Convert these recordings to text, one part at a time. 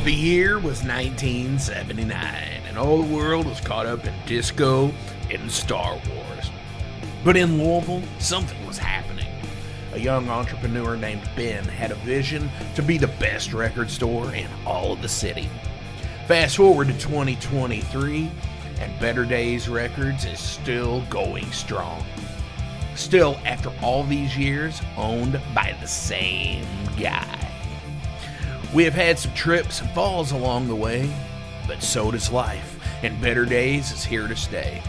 The year was 1979, and all the world was caught up in disco and Star Wars. But in Louisville, something was happening. A young entrepreneur named Ben had a vision to be the best record store in all of the city. Fast forward to 2023, and Better Days Records is still going strong. Still, after all these years, owned by the same guy. We have had some trips and falls along the way, but so does life, and Better Days is here to stay.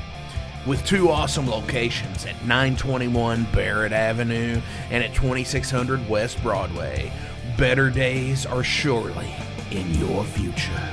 With two awesome locations at 921 Barrett Avenue and at 2600 West Broadway, Better Days are surely in your future.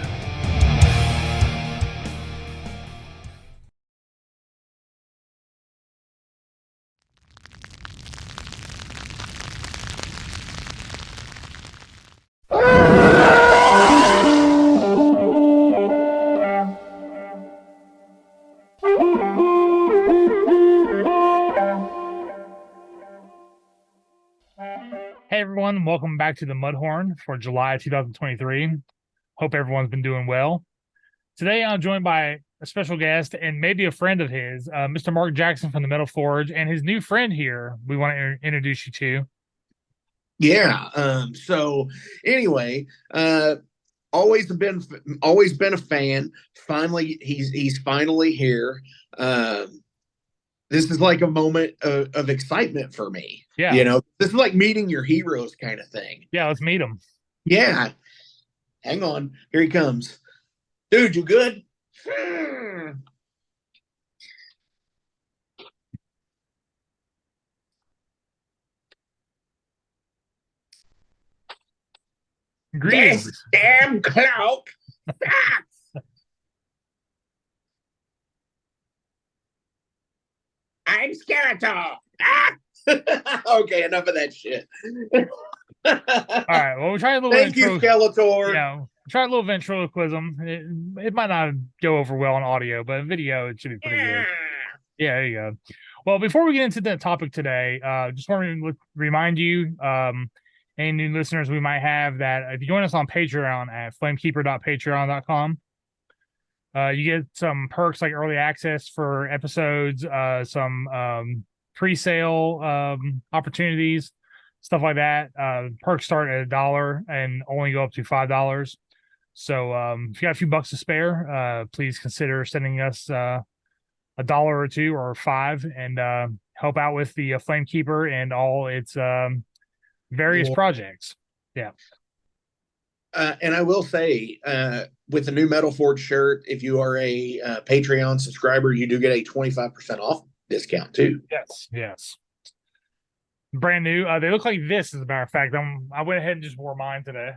Hey everyone, welcome back to the Mudhorn for July 2023. Hope everyone's been doing well. Today I'm joined by a special guest and maybe a friend of his, Mr. Mark Jackson from the Metal Forge, and his new friend here we want to introduce you to. Yeah. So anyway, always been a fan. Finally, he's finally here. This is like a moment of excitement for me. Yeah. You know, this is like meeting your heroes kind of thing. Yeah, let's meet him. Yeah. Hang on. Here he comes. Dude, you good? Greetings. This damn cloak. I'm Skeletor. Okay, enough of that shit. All right. Well, we'll try a little. Thank you, Skeletor. Yeah, try a little ventriloquism. It might not go over well on audio, but video it should be pretty good. Yeah, there you go. Well, before we get into the topic today, just want to remind you, any new listeners we might have, that if you join us on Patreon at flamekeeper.patreon.com, you get some perks like early access for episodes, some pre-sale opportunities, stuff like that. Perks start at $1 and only go up to $5. So if you got a few bucks to spare, please consider sending us $1 or $2 or $5 and help out with the Flamekeeper and all its various projects. Yeah. And I will say, with the new Metal Forge shirt, if you are a Patreon subscriber, you do get a 25% off discount too. Yes. Brand new. They look like this, as a matter of fact. I went ahead and just wore mine today.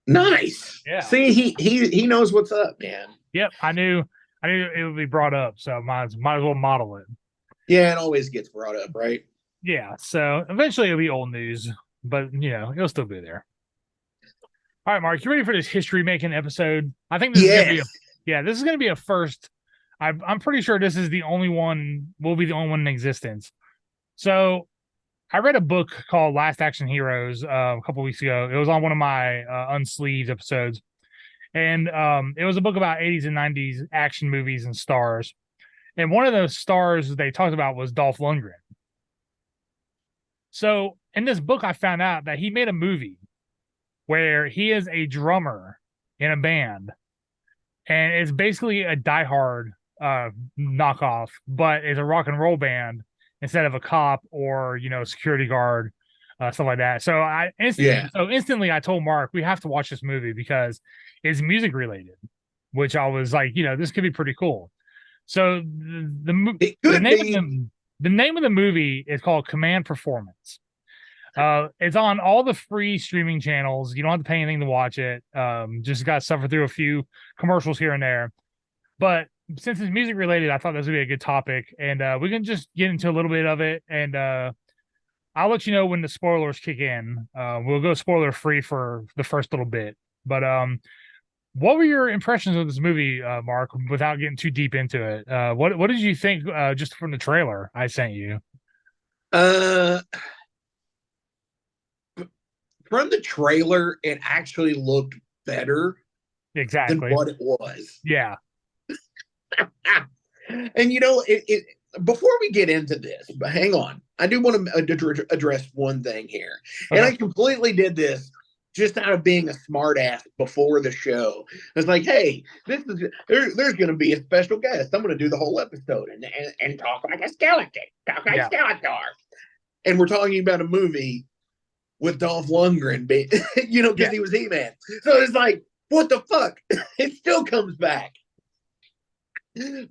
Nice. Yeah. See, he knows what's up, man. Yep. I knew it would be brought up, so might as well model it. Yeah, it always gets brought up, right? Yeah. So eventually it'll be old news, but it'll still be there. All right, Mark, you ready for this history-making episode? I think this is going to be a first. I'm pretty sure this is the only one, will be the only one in existence. So I read a book called Last Action Heroes a couple weeks ago. It was on one of my Unsleeved episodes. And it was a book about 80s and 90s action movies and stars. And one of those stars they talked about was Dolph Lundgren. So in this book, I found out that he made a movie where he is a drummer in a band, and it's basically a Die Hard knockoff, but it's a rock and roll band instead of a cop or security guard, stuff like that. So instantly I told Mark we have to watch this movie because it's music related, which I was like, this could be pretty cool. So the name of the movie is called Command Performance. It's on all the free streaming channels. You don't have to pay anything to watch it. Just got to suffer through a few commercials here and there. But since it's music related, I thought this would be a good topic, and we can just get into a little bit of it. And I'll let you know when the spoilers kick in. We'll go spoiler free for the first little bit. But what were your impressions of this movie, Mark? Without getting too deep into it, what did you think just from the trailer I sent you? From the trailer, it actually looked better than Exactly. what it was. Yeah. And you know, before we get into this, but hang on, I do want to address one thing here, and Okay. I completely did this just out of being a smartass before the show. It's like, hey, there's going to be a special guest. I'm going to do the whole episode and talk like a skeleton, talk like Skeletor, and we're talking about a movie with Dolph Lundgren, because he was He-Man. So it's like, what the fuck? It still comes back.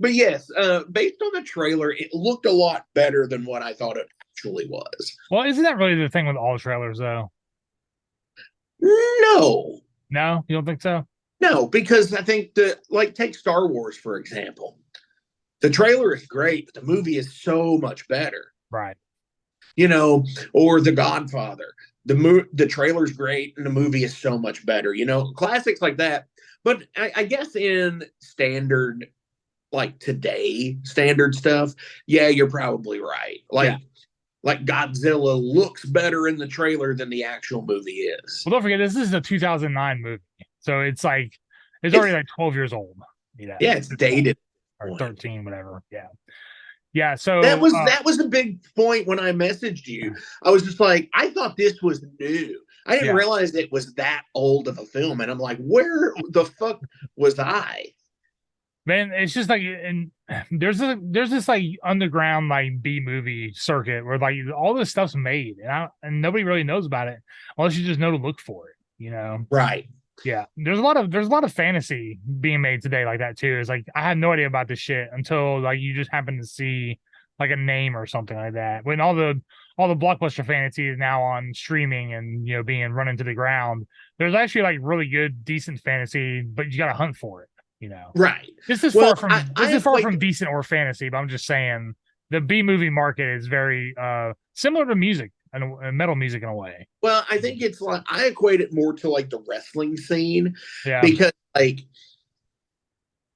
But yes, based on the trailer, it looked a lot better than what I thought it actually was. Well, isn't that really the thing with all trailers, though? No. No, you don't think so? No, because I think take Star Wars, for example. The trailer is great, but the movie is so much better. Right. Or The Godfather. The trailer's great and the movie is so much better. Classics like that. But I guess in standard, like today, standard stuff, yeah, you're probably right. Like Godzilla looks better in the trailer than the actual movie is. Well, don't forget, this is a 2009 movie. So it's already like 12 years old. Yeah, it's dated. Or 13, whatever. Yeah. Yeah, so that was a big point when I messaged you. I was just like, I thought this was new. I didn't realize it was that old of a film. And I'm like, where the fuck was I? Man, it's just like, and there's this like underground like B movie circuit where like all this stuff's made, and nobody really knows about it unless you just know to look for it. Right. Yeah, there's a lot of fantasy being made today like that too. It's like I had no idea about this shit until like you just happen to see like a name or something like that. When all the blockbuster fantasy is now on streaming and being run into the ground, there's actually like really good, decent fantasy, but you got to hunt for it. Right. This is far from decent or fantasy, but I'm just saying the B movie market is very similar to music and metal music in a way. Well, I think it's like I equate it more to like the wrestling scene, because like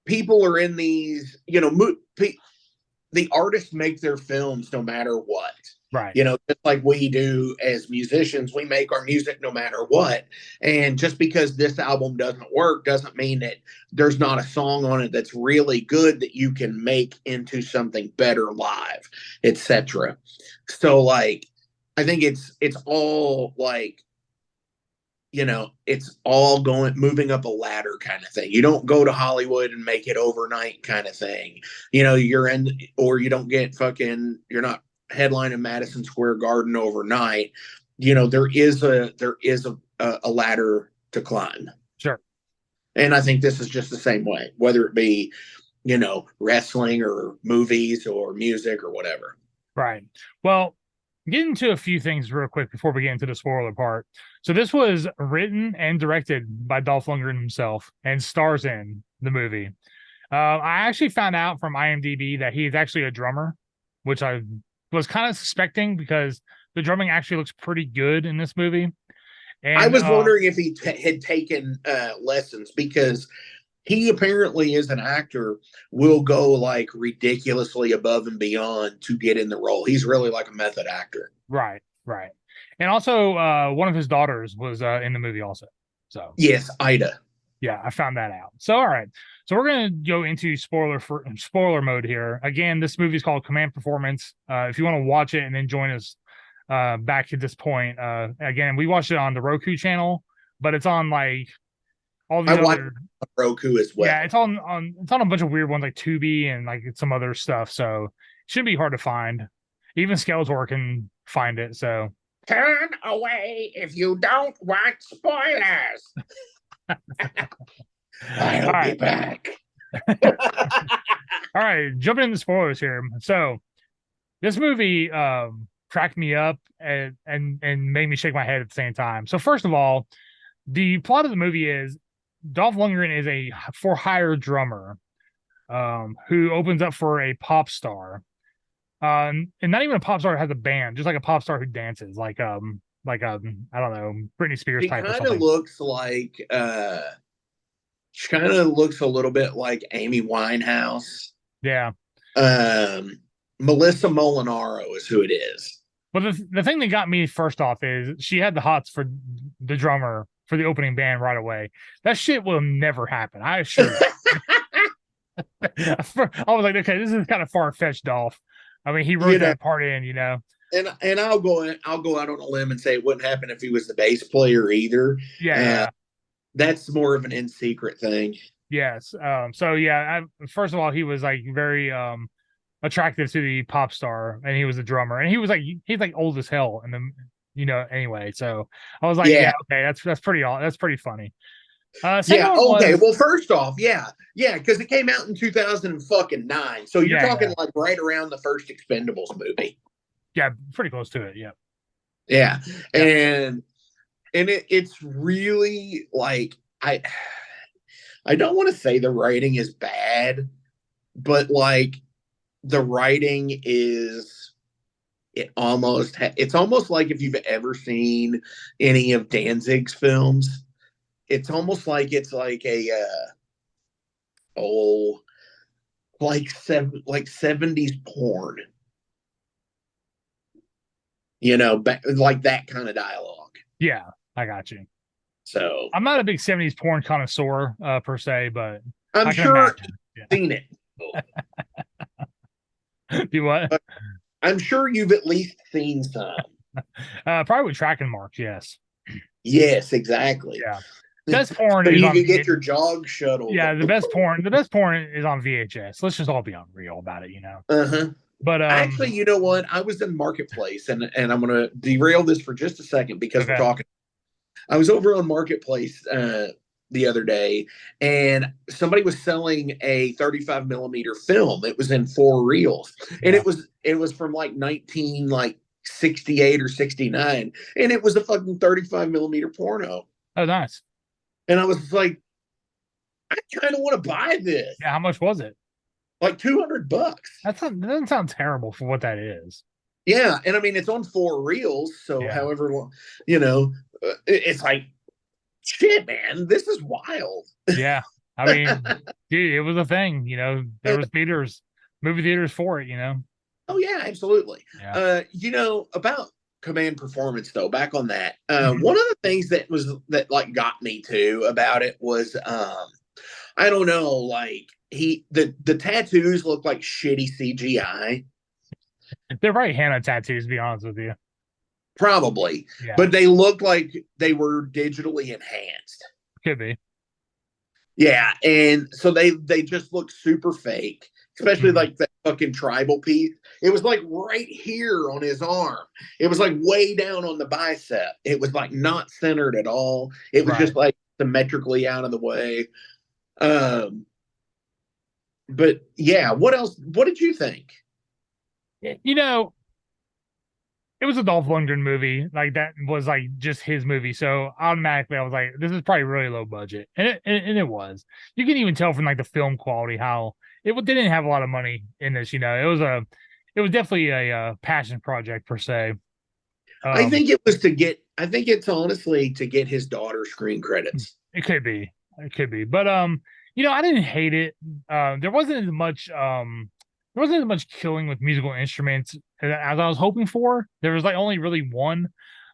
people are in these, the artists make their films no matter what. Right. Just like we do as musicians, we make our music no matter what. And just because this album doesn't work doesn't mean that there's not a song on it that's really good that you can make into something better live, etc. So like, I think it's all like, it's all moving up a ladder kind of thing. You don't go to Hollywood and make it overnight kind of thing. You don't get you're not headlining Madison Square Garden overnight. There is a ladder to climb. Sure. And I think this is just the same way, whether it be, wrestling or movies or music or whatever. Right. Well, get into a few things real quick before we get into the spoiler part. So this was written and directed by Dolph Lundgren himself and stars in the movie. I actually found out from IMDb that he's actually a drummer, which I was kind of suspecting because the drumming actually looks pretty good in this movie. And I was wondering if he had taken lessons, because he apparently, as an actor, will go like ridiculously above and beyond to get in the role. He's really like a method actor. Right. And also, one of his daughters was in the movie also. So yes, Ida. Yeah, I found that out. So all right, so we're gonna go into spoiler mode here. Again, this movie is called Command Performance. If you want to watch it and then join us back at this point, again, we watched it on the Roku channel, but it's on like all the other Roku as well. Yeah, it's on a bunch of weird ones like Tubi and like some other stuff. So it shouldn't be hard to find. Even Skeletor can find it. So turn away if you don't want spoilers. I'll be back. All right, jumping into spoilers here. So this movie cracked me up and made me shake my head at the same time. So first of all, the plot of the movie is Dolph Lundgren is a for-hire drummer who opens up for a pop star. And not even a pop star who has a band, just like a pop star who dances, like I don't know, Britney Spears type. Kind of looks like she kind of looks a little bit like Amy Winehouse. Yeah. Melissa Molinaro is who it is. But the thing that got me first off is she had the hots for the drummer for the opening band right away. That shit will never happen. I assure you. I was like, okay, this is kind of far fetched, Dolph. I mean, he wrote that part in, And I'll go out on a limb and say it wouldn't happen if he was the bass player either. Yeah. That's more of an in secret thing. Yes. So yeah, first of all, he was like very attractive to the pop star, and he was a drummer, and he's like old as hell, and then anyway. So I was like, yeah okay, that's pretty funny. Well, first off, because it came out in 2009, so you're talking like right around the first Expendables movie. Yeah, pretty close to it. Yeah. And it's really like I don't want to say the writing is bad, but like the writing is it's almost like if you've ever seen any of Danzig's films. It's almost like it's like a 70s porn, like that kind of dialogue. Yeah, I got you. So I'm not a big 70s porn connoisseur per se, but I'm sure you've seen it. Do what? I'm sure you've at least seen some. Probably with tracking marks. Yes. Yes, exactly. Yeah. Best porn so is you on can get your jog shuttle. Yeah, the best porn is on VHS. Let's just all be real about it, Uh-huh. But actually, you know what? I was in Marketplace, and I'm going to derail this for just a second because we're talking. I was over on Marketplace the other day, and somebody was selling a 35 millimeter film. It was in 4 reels, and it was from like 1968 or 69, and it was a fucking 35 millimeter porno. Oh, nice. And I was like, I kind of want to buy this. Yeah, how much was it? Like $200. That doesn't sound terrible for what that is. Yeah, and I mean it's on 4 reels, so however long, it's like, shit, man, this is wild. Yeah, I mean, dude, it was a thing. There was movie theaters for it. Oh yeah, absolutely. Yeah. About Command Performance though, back on that, one of the things that like got me too about it was I don't know, like the tattoos look like shitty CGI. They're right henna tattoos, to be honest with you. Probably, but they look like they were digitally enhanced. Could be. Yeah, and so they just look super fake, especially like that fucking tribal piece. It was like right here on his arm. It was like way down on the bicep. It was like not centered at all. It was just like symmetrically out of the way. But yeah, what else? What did you think? It was a Dolph Lundgren movie. Like that was like just his movie. So automatically I was like, this is probably really low budget. And it was. You can even tell from like the film quality how they didn't have a lot of money in this, It was definitely a passion project per se. I think it's honestly to get his daughter screen credits. It could be. But I didn't hate it. There wasn't as much killing with musical instruments as I was hoping for. There was like only really one.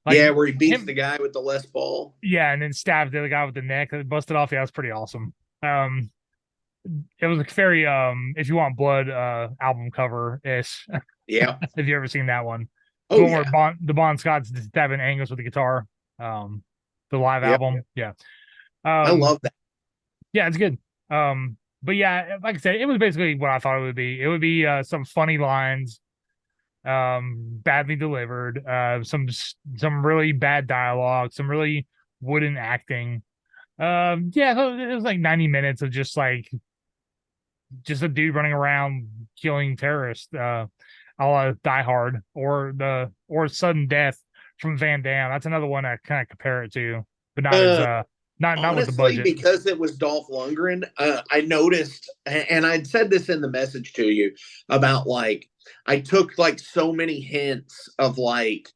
Like, where he beats the guy with the Les Paul. Yeah, and then stabs the other guy with the neck that busted off. Yeah, that's pretty awesome. It was a very If You Want Blood album cover ish. Yeah. Have you ever seen that one? Oh, where the Bon Scott's stabbing Angus with the guitar. The live album. Yeah. I love that. Yeah, it's good. But yeah, like I said, it was basically what I thought it would be. It would be some funny lines, badly delivered, some really bad dialogue, some really wooden acting. So it was like 90 minutes of just a dude running around killing terrorists, a la Die Hard or Sudden Death from Van Damme. That's another one I kind of compare it to, but not as not honestly, with the budget. Because it was Dolph Lundgren, I noticed, and I'd said this in the message to you about like I took like so many hints of like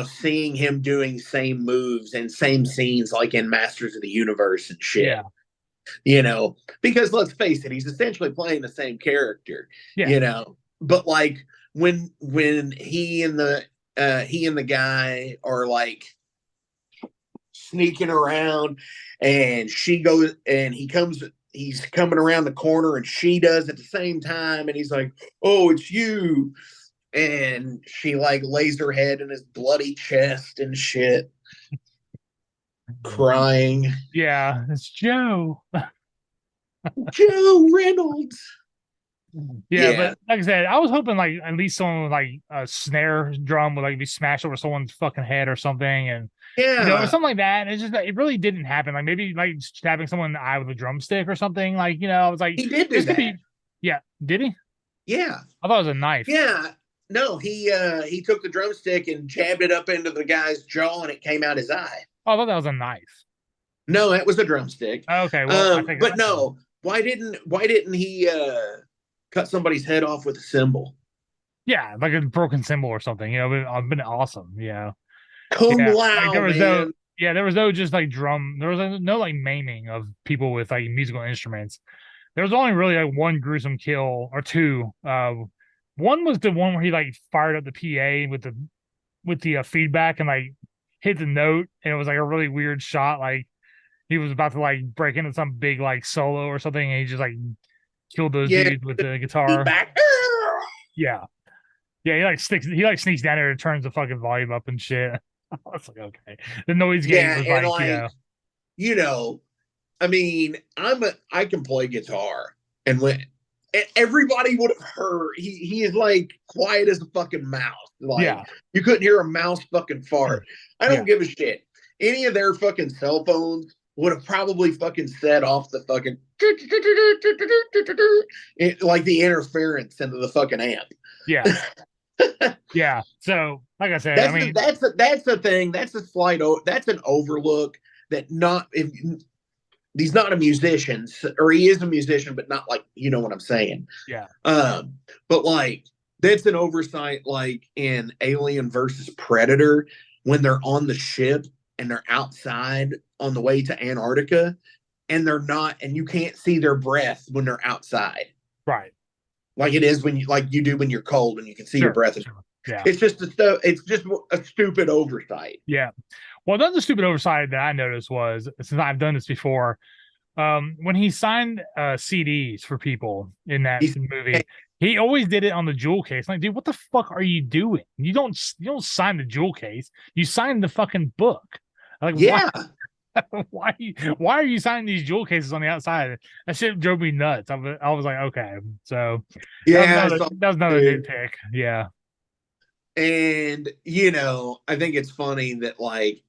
seeing him doing same moves and same scenes like in Masters of the Universe and shit. Yeah. Because let's face it, he's essentially playing the same character. Yeah. But like when he and the guy are like sneaking around, and she goes, and he's coming around the corner, and she does at the same time, and he's like, "Oh, it's you." And she like lays her head in his bloody chest and shit, crying. Yeah, it's Joe. Joe Reynolds. Yeah, but like I said, I was hoping like at least someone with like a snare drum would like be smashed over someone's fucking head or something, and or something like that. And it's just it really didn't happen. Like maybe like stabbing someone in the eye with a drumstick or something. Like I was like, he did do that. Yeah, did he? Yeah, I thought it was a knife. Yeah, no, he took the drumstick and jabbed it up into the guy's jaw, and it came out his eye. Oh, I thought that was a knife. No, it was a drumstick. Okay, well, but no, why didn't he cut somebody's head off with a cymbal? Yeah, like a broken cymbal or something. It'd been awesome. Yeah. Loud, like, there was man. there was no just like drum. There was no like maiming of people with like musical instruments. There was only really like one gruesome kill or two. One was the one where he like fired up the PA with the feedback and like hit the note, and it was like a really weird shot. Like he was about to like break into some big like solo or something, and he just like killed those dudes with the guitar. Yeah. He like sneaks down there and turns the fucking volume up and shit. I was like, okay. The noise gate was like, I mean, I can play guitar, and when everybody would have heard, he is like quiet as a fucking mouse. Like you couldn't hear a mouse fucking fart. I don't give a shit. Any of their fucking cell phones would have probably fucking set off the fucking like the interference into the fucking amp. Yeah. Yeah. So, like I said, that's the thing. That's a slight. That's an overlook that he's not a musician, or he is a musician, but not like, you know what I'm saying. Yeah. But like that's an oversight, like in Alien versus Predator, when they're on the ship and they're outside on the way to Antarctica, and they're not, and you can't see their breath when they're outside. Right. Like it is when you do when you're cold and you can see your breath. Sure. Yeah. It's just a stupid oversight. Yeah. Well, another stupid oversight that I noticed was, since I've done this before, when he signed CDs for people in that movie, he always did it on the jewel case. Like, dude, what the fuck are you doing? You don't sign the jewel case. You sign the fucking book. Like, yeah. Why are you signing these jewel cases on the outside? That shit drove me nuts. I was like, okay. So that was another nitpick. Yeah. And I think it's funny that, like,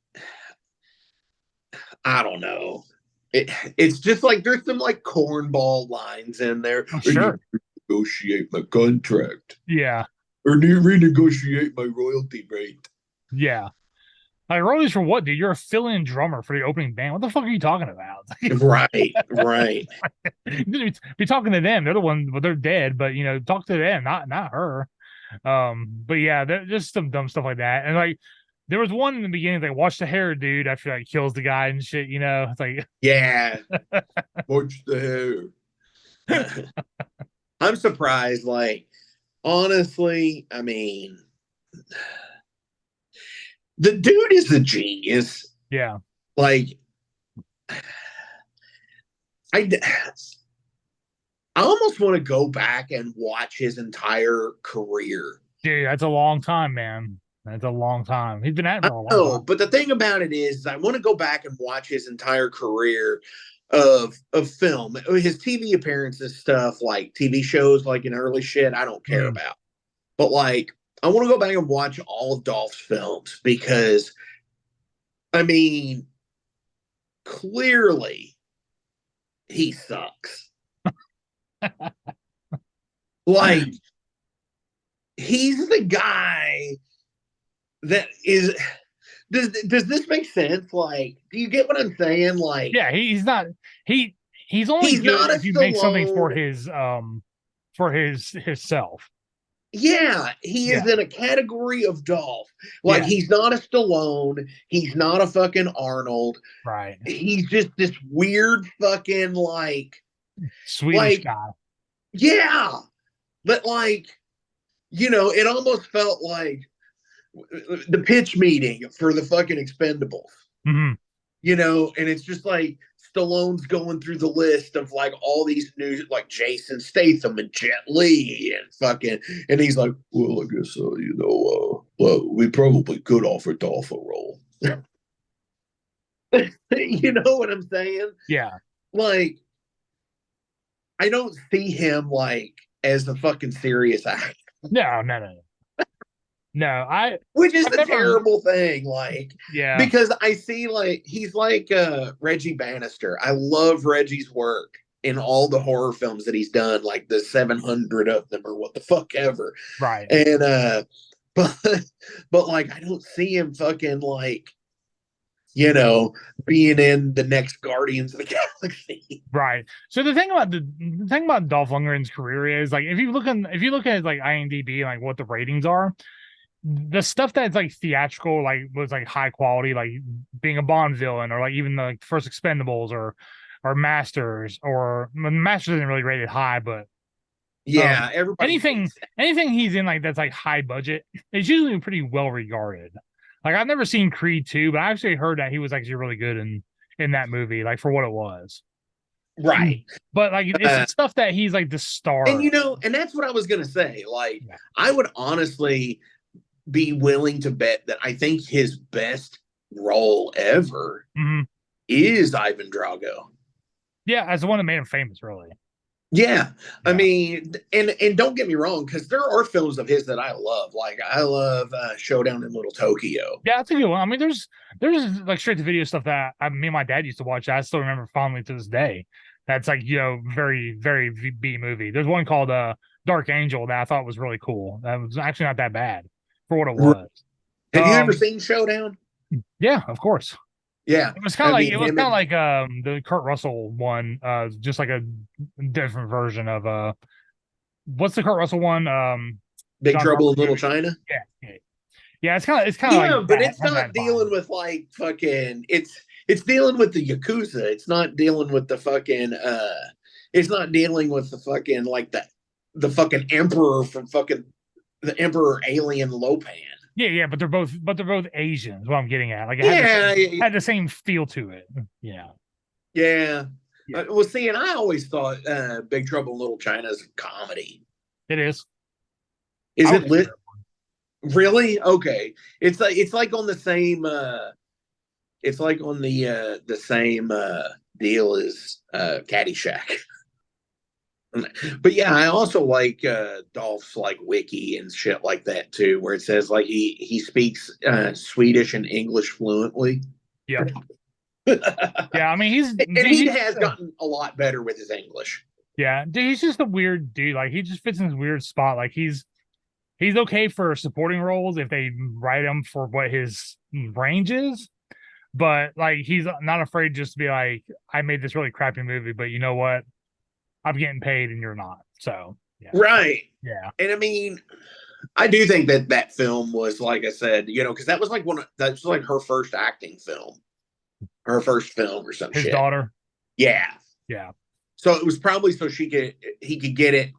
I don't know. It's just like there's some like cornball lines in there. Oh, sure. Negotiate my contract. Yeah. Or renegotiate my royalty rate. Yeah. Like, royalties for what, dude? You're a fill-in drummer for the opening band. What the fuck are you talking about? Right. Be talking to them. They're the ones, but they're dead. But talk to them, not her. But yeah, just some dumb stuff like that. And like, there was one in the beginning, like, watch the hair, dude. After like kills the guy and shit. It's like, yeah, watch the hair. I'm surprised. Like, honestly, I mean, the dude is a genius. Yeah. Like, I almost want to go back and watch his entire career. Dude, that's a long time, man. That's a long time. He's been at it for a long time. But the thing about it is I want to go back and watch his entire career of film. His TV appearances, stuff like TV shows, like in early shit, I don't care about. But like, I want to go back and watch all of Dolph's films, because, I mean, clearly he sucks. Like, he's the guy that is. Does this make sense? Like, do you get what I'm saying? Like, yeah, he's not. He's only good if you make something for his self. Yeah, he is in a category of Dolph. Like, he's not a Stallone. He's not a fucking Arnold. Right. He's just this weird fucking, like, Swedish guy. Yeah. But, like, it almost felt like the pitch meeting for the fucking Expendables. Mm-hmm. and it's just like Stallone's going through the list of like all these new, like Jason Statham and Jet Li and fucking, and he's like, well, I guess, well, we probably could offer Dolph a role. You know what I'm saying? Yeah. Like, I don't see him like as a fucking serious actor. No, which is I've a never, terrible thing, like, yeah, because I see like he's like Reggie Bannister. I love Reggie's work in all the horror films that he's done, like the 700 of them or what the fuck ever. right. And but like I don't see him fucking like, being in the next Guardians of the Galaxy. Right. So the thing about Dolph Lundgren's career is like if you look at like IMDb, like what the ratings are, the stuff that's like theatrical, like was like high quality, like being a Bond villain, or like even the like, first Expendables or Masters, or Masters isn't really rated high, but yeah, everybody anything he's in like that's like high budget, it's usually pretty well regarded. Like I've never seen Creed 2, but I actually heard that he was actually really good in that movie, like for what it was. Right. But like it's stuff that he's like the star. And and that's what I was gonna say. Like, yeah. I would honestly be willing to bet that I think his best role ever is Ivan Drago. Yeah, as the one that made him famous, really. Yeah. I mean, and don't get me wrong, because there are films of his that I love. Like I love Showdown in Little Tokyo. Yeah, that's a good one. I mean, there's like straight to video stuff that me and my dad used to watch. I still remember fondly to this day. That's like very very B movie. There's one called Dark Angel that I thought was really cool. That was actually not that bad for what it was. Have you ever seen Showdown? Yeah, of course. Yeah, it was kind of like the Kurt Russell one, just like a different version of what's the Kurt Russell one? Big Trouble in Little China. Yeah. It's kind of like but it's not dealing with like fucking. It's dealing with the Yakuza. It's not dealing with the fucking. It's not dealing with the fucking like the fucking emperor from fucking the Emperor Alien Lopan. Yeah, but they're both Asians. What I'm getting at, like, it had the same feel to it. Yeah. Well, see, and I always thought Big Trouble in Little China is a comedy. It is. Is it lit? Really? Okay. It's like on the same. It's like on the same deal as Caddyshack. But yeah, I also like Dolph's like wiki and shit like that too, where it says like he speaks Swedish and English fluently. Yeah. Yeah, I mean he has gotten a lot better with his English. Yeah, dude, he's just a weird dude. Like he just fits in this weird spot. Like he's okay for supporting roles if they write him for what his range is. But like he's not afraid just to be like, I made this really crappy movie, but you know what? I'm getting paid and you're not. So yeah. Right. Yeah. And I mean, I do think that film was, like I said, because that was like that's like her first acting film, her first film or some His shit. daughter. Yeah. Yeah. So it was probably so he could get it,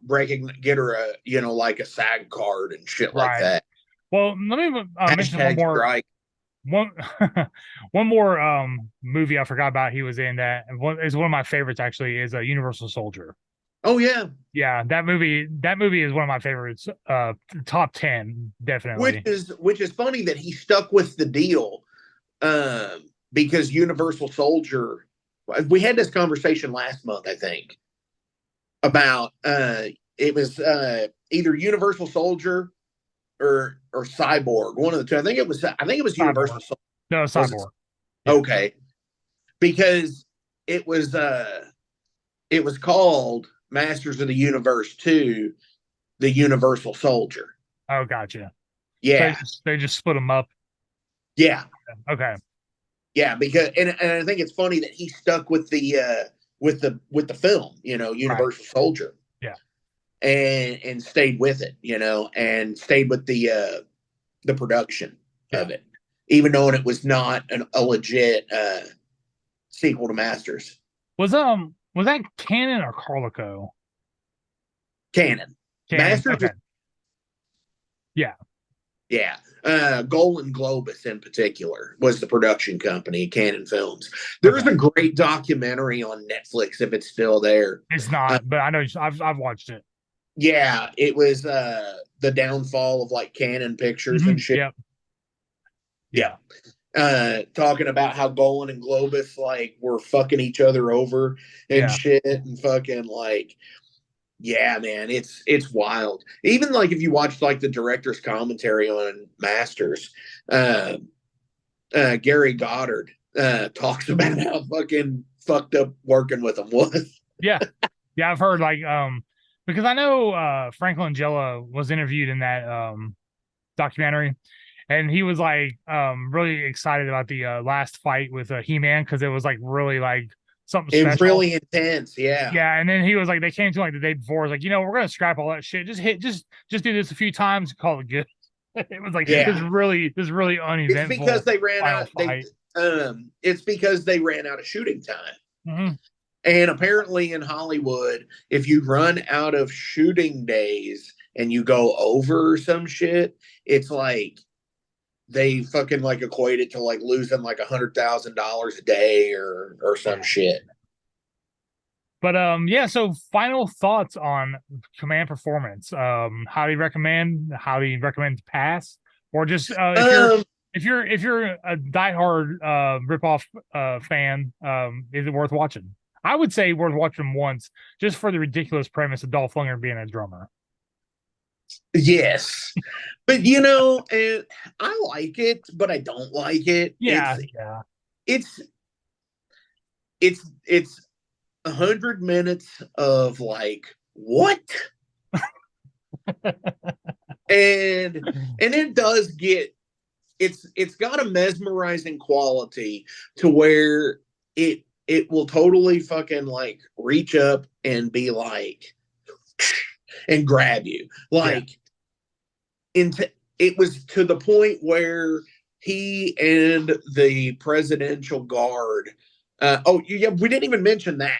get her a like a SAG card and shit like that. Well, let me mention one more. Strike. One more movie I forgot about he was in that is one of my favorites actually is a Universal Soldier. Oh yeah. That movie is one of my favorites, top 10 definitely. Which is funny that he stuck with the deal, because Universal Soldier, we had this conversation last month I think about it was either Universal Soldier or Cyborg, one of the two. I think it was Universal Soldier. No, Cyborg. Okay. Because it was called Masters of the Universe 2, the Universal Soldier. Oh, gotcha. Yeah. So they just split them up. Yeah. Okay. Yeah, because and I think it's funny that he stuck with the film, Universal Soldier. Yeah. And stayed with it, and stayed with the production of it, even though it was not a legit sequel to Masters. Was that canon or Carlico? Canon. Masters. Okay. Yeah. Yeah. Golan Globus in particular was the production company, Canon Films. There's a great documentary on Netflix if it's still there. It's not, but I know I've watched it. Yeah, it was the downfall of like Canon Pictures and shit. Yep. Yeah. Talking about how Golan and Globus like were fucking each other over and shit and fucking like, yeah, man, it's wild. Even like if you watch like the director's commentary on Masters, Gary Goddard talks about how fucking fucked up working with him was. Yeah, I've heard like because I know Franklin Jella was interviewed in that documentary, and he was like really excited about the last fight with He-Man because it was like really like something special. It was really intense, yeah. Yeah, and then he was like, they came to like the day before, was like, we're gonna scrap all that shit. Just do this a few times, call it good. It was like this really uneventful. It's because they ran out. It's because they ran out of shooting time. Mm-hmm. And apparently in Hollywood, if you run out of shooting days and you go over some shit, it's like they fucking like equate it to like losing like $100,000 a day or some shit. But so final thoughts on Command Performance. How do you recommend? How do you recommend to pass? Or just if you're a diehard ripoff fan, is it worth watching? I would say worth watching once, just for the ridiculous premise of Dolph Lundgren being a drummer. Yes, but I like it, but I don't like it. Yeah, It's 100 minutes of like what, and it does get it's got a mesmerizing quality to where it will totally fucking like reach up and be like and grab you like it was to the point where he and the presidential guard we didn't even mention that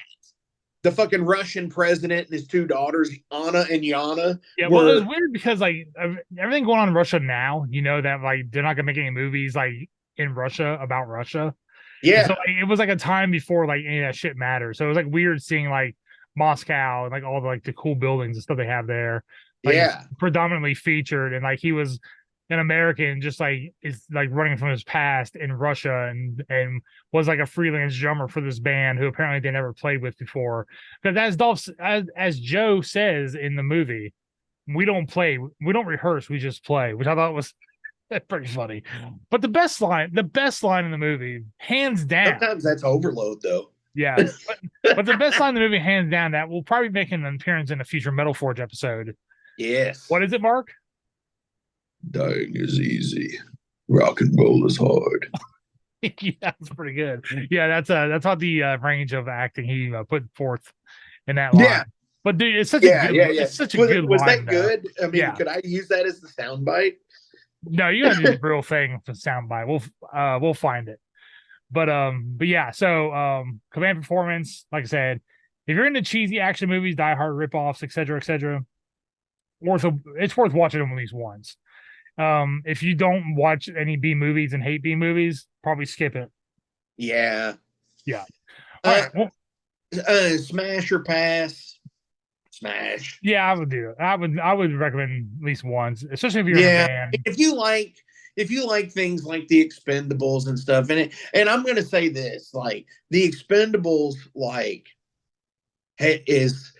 the fucking Russian president and his two daughters, Anna and Yana. Yeah, well, it was weird because like everything going on in Russia now, that like they're not gonna make any movies like in Russia about Russia. Yeah, and so like, it was like a time before like any of that shit mattered. So it was like weird seeing like Moscow and like all the like the cool buildings and stuff they have there. Like, predominantly featured, and like he was an American, just like is like running from his past in Russia, and was like a freelance drummer for this band who apparently they never played with before. Because as Joe says in the movie, we don't rehearse, we just play, which I thought was pretty funny. But the best line in the movie, hands down. Sometimes that's overload, though. Yeah, but the best line in the movie, hands down, that will probably make an appearance in a future Metal Forge episode. Yes. What is it, Mark? Dying is easy. Rock and roll is hard. Yeah, that's pretty good. Yeah, that's how the range of acting he put forth in that line. Yeah, but dude, it's such a good. It's such a good. Was line, that good? I mean, could I use that as the soundbite? No, you gotta do the real thing for soundbite. We'll find it. But yeah. So Command Performance, like I said, if you're into cheesy action movies, Die Hard ripoffs, etc., it's worth watching them at least once. If you don't watch any B movies and hate B movies, probably skip it. Yeah. All right. Well, smash or pass? Smash. Yeah, I would do it. I would recommend at least once, especially if you're in a band. If you like things like the Expendables and stuff, and I'm gonna say this, like the Expendables, like is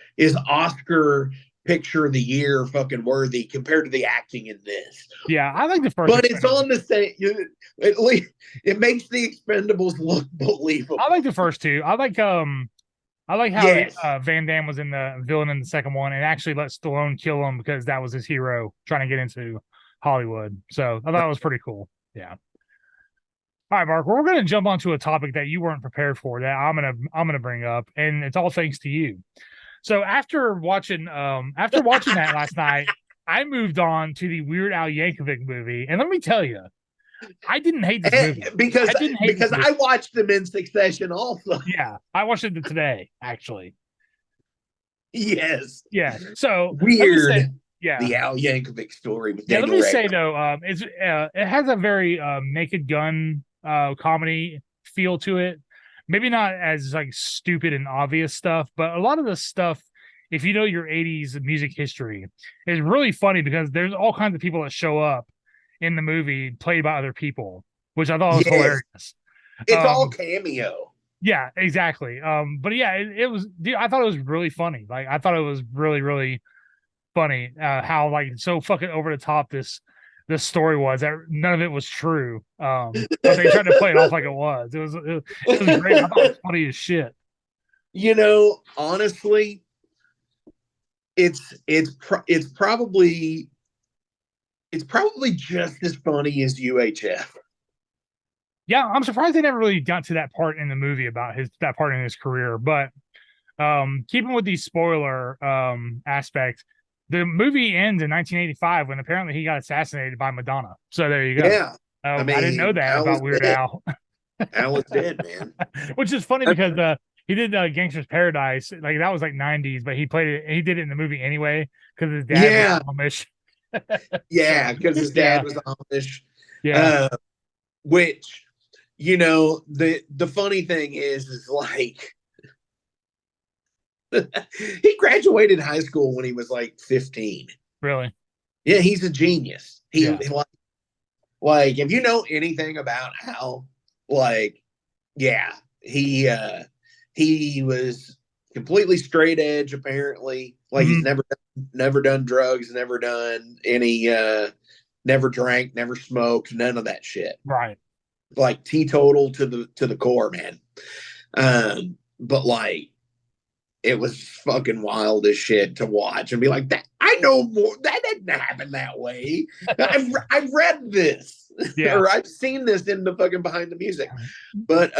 Oscar picture of the year fucking worthy compared to the acting in this. Yeah, I like the first, but it's on the same. At least it makes the Expendables look believable. I like the first two. I like how Van Damme was in the villain in the second one and actually let Stallone kill him because that was his hero trying to get into Hollywood. So I thought it was pretty cool. Yeah. All right, Mark, we're going to jump onto a topic that you weren't prepared for that I'm gonna bring up, and it's all thanks to you. So after watching that last night, I moved on to the Weird Al Yankovic movie, and let me tell you, I didn't hate this movie because I watched them in succession also. Yeah, I watched it today actually. Yes. Yeah. So weird. Yeah. the Al Yankovic story with Yeah, let Daniel me say Radcliffe. though, it has a very Naked Gun comedy feel to it. Maybe not as like stupid and obvious stuff, but a lot of the stuff, if you know your '80s music history, is really funny because there's all kinds of people that show up in the movie played by other people, which I thought was Yes. hilarious. It's all cameo. Yeah, exactly. But yeah, it was. Dude, I thought it was really funny. Like I thought it was really, really funny. How like so fucking over the top this story was that none of it was true. But they tried to play it off like it was. It was great. I thought it was funny as shit. You know, honestly, it's probably just as funny as UHF. Yeah, I'm surprised they never really got to that part in the movie about that part in his career. But keeping with the spoiler aspect, the movie ends in 1985 when apparently he got assassinated by Madonna. So there you go. Yeah, I didn't know that Al about is Weird dead. Al. Al is dead, man. Which is funny because he did Gangster's Paradise, like that was like 90s, but he did it in the movie anyway because his dad was Amish. Yeah, because his dad was Amish. Yeah. Which, you know, the funny thing is like he graduated high school when he was like 15. Really? Yeah, he's a genius. He Yeah. like if you know anything about Al, like, yeah, he was completely straight edge, apparently. Like he's never done drugs, never done any never drank, never smoked, none of that shit. Right. Like teetotal to the core, man. But like it was fucking wild as shit to watch and be like, that I know more. That didn't happen that way. I've read this. Yeah. Or I've seen this in the fucking behind the music. But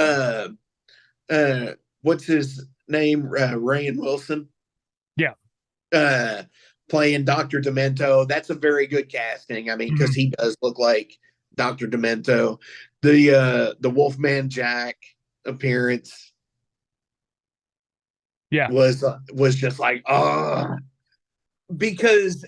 what's his name? Rainn Wilson. Yeah. Playing Dr. Demento. That's a very good casting. I mean, because he does look like Dr. Demento. The Wolfman Jack appearance. Yeah. Was just like, because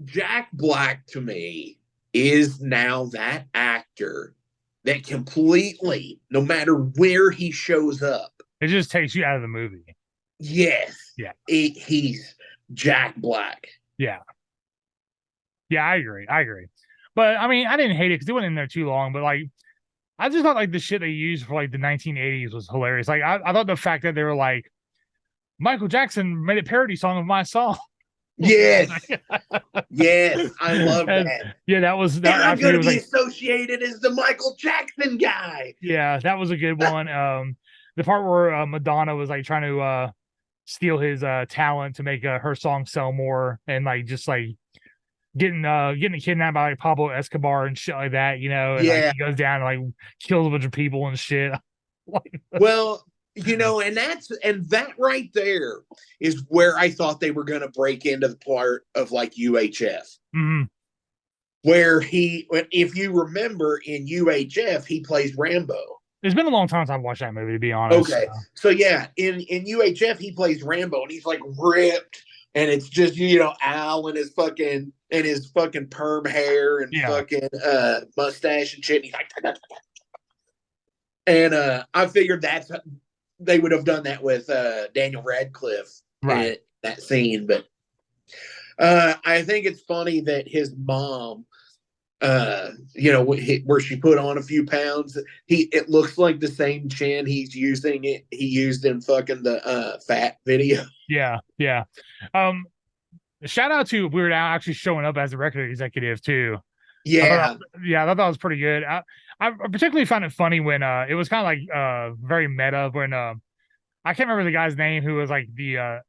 Jack Black to me is now that actor that completely, no matter where he shows up, it just takes you out of the movie. Yes. Yeah. He's Jack Black. Yeah. Yeah, I agree. But I mean, I didn't hate it because it went in there too long, but like I just thought like the shit they used for like the 1980s was hilarious. Like I thought the fact that they were like Michael Jackson made a parody song of my song. Yes. Yes. I love that. Yeah, that was that. I'm going to be like, associated as the Michael Jackson guy. Yeah, that was a good one. The part where Madonna was like trying to steal his talent to make her song sell more and like just like getting kidnapped by like Pablo Escobar and shit like that, you know, and like he goes down and like kills a bunch of people and shit. Well, you know, and that right there is where I thought they were going to break into the part of like UHF, where if you remember in UHF, he plays Rambo. It's been a long time since I've watched that movie, to be honest. Okay, so yeah, in UHF, he plays Rambo, and he's like ripped, and it's just, you know, Al and his fucking perm hair and fucking mustache and shit. And he's like, and I figured they would have done that with Daniel Radcliffe in that scene, but I think it's funny that his mom, you know, where she put on a few pounds, it looks like the same chin he used in fucking the fat video. Yeah. Shout out to Weird Al actually showing up as a record executive too. Yeah. I thought that was pretty good. I particularly found it funny when it was kind of like very meta when I can't remember the guy's name who was like the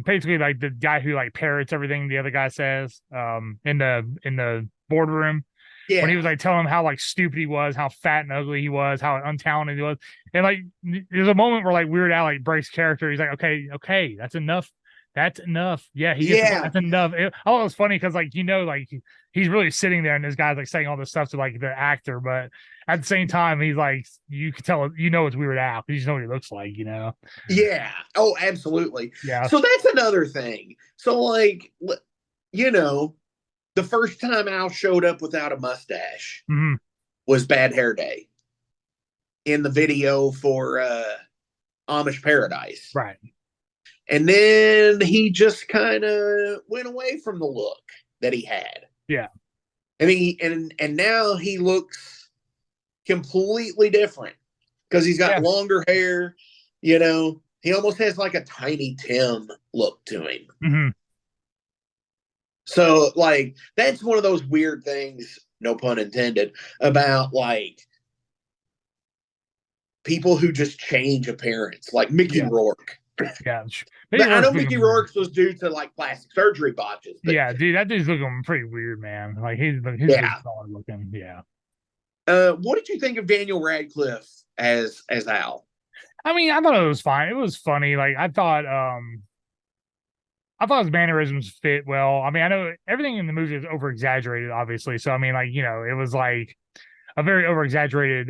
basically like the guy who like parrots everything the other guy says in the boardroom. Yeah. When he was like telling him how like stupid he was, how fat and ugly he was, how untalented he was. And like there's a moment where like Weird Al like breaks character. He's like, okay, that's enough. That's enough. Yeah, that's enough. I thought it was funny because like, you know, like he's really sitting there and this guy's like saying all this stuff to like the actor, but at the same time, he's like, you can tell, it's Weird Al because you just know what he looks like, Yeah. Oh, absolutely. Yeah. So that's another thing. So, like, the first time Al showed up without a mustache Mhm. was Bad Hair Day in the video for Amish Paradise. Right. And then he just kind of went away from the look that he had. Yeah. And now he looks completely different because he's got longer hair. He almost has like a Tiny Tim look to him. Mm-hmm. So, like, that's one of those weird things, no pun intended, about like people who just change appearance, like Mickey Rourke. Yeah, but I know Mickey Rourke was due to like plastic surgery botches. But, yeah, dude, that dude's looking pretty weird, man. Like he's solid looking. Yeah. What did you think of Daniel Radcliffe as Al? I mean, I thought it was fine. It was funny. Like I thought his mannerisms fit well. I mean, I know everything in the movie is over exaggerated, obviously. So I mean, like, it was like a very over exaggerated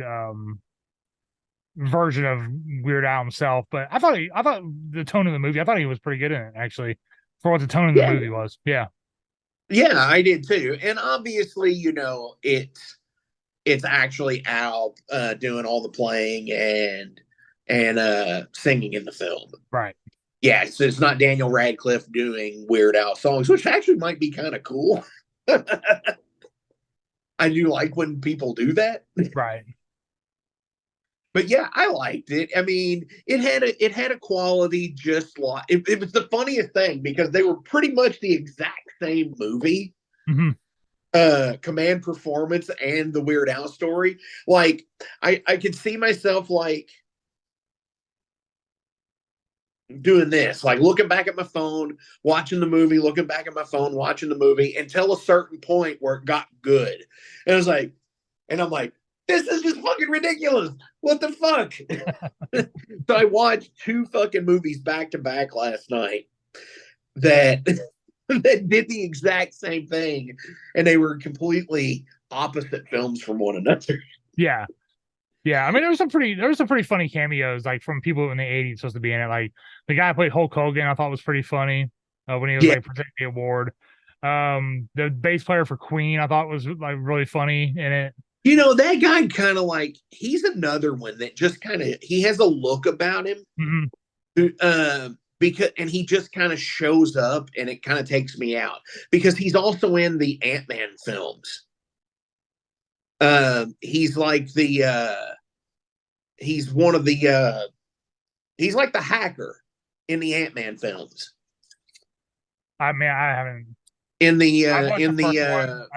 version of Weird Al himself. But I thought the tone of the movie, I thought he was pretty good in it, actually, for what the tone of the movie was. Yeah. Yeah, I did too. And obviously, it's actually Al doing all the playing and singing in the film. Right. Yeah, so it's not Daniel Radcliffe doing Weird Al songs, which actually might be kind of cool. I do like when people do that. Right. But yeah, I liked it. I mean, it had a quality just like it was the funniest thing because they were pretty much the exact same movie. Mm-hmm. Command Performance and the Weird Al story. Like I could see myself like doing this, like looking back at my phone, watching the movie, looking back at my phone, watching the movie until a certain point where it got good. And I was like, and I'm like, this is just fucking ridiculous. What the fuck? So I watched 2 fucking movies back to back last night that that did the exact same thing, and they were completely opposite films from one another. Yeah. Yeah, I mean, there was some pretty funny cameos, like from people in the '80s supposed to be in it. Like the guy who played Hulk Hogan, I thought was pretty funny when he was like presenting the award. The bass player for Queen, I thought was like really funny in it. That guy kind of like he's another one that just kind of he has a look about him, because and he just kind of shows up and it kind of takes me out because he's also in the Ant-Man films. He's like he's one of the he's like the hacker in the Ant-Man films. I mean, I haven't I don't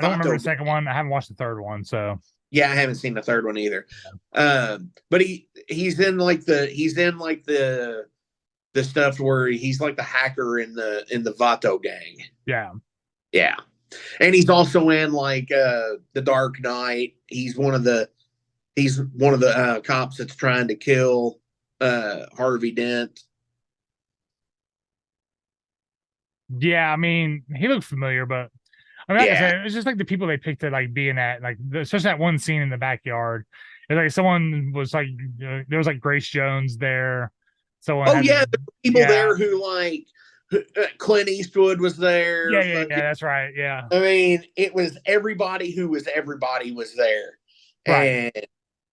remember the second one. I haven't watched the third one, so yeah, I haven't seen the third one either. But he's in the stuff where he's like the hacker in the Vato gang. Yeah. Yeah. And he's also in like the Dark Knight. He's one of the cops that's trying to kill Harvey Dent. Yeah, I mean, he looked familiar, but I mean, like I said, it's just like the people they picked to like be in that, like especially that one scene in the backyard. It's like someone was like there was like Grace Jones there. Someone there were people there who like Clint Eastwood was there. Yeah, that's right. Yeah. I mean, it was everybody was there. Right. And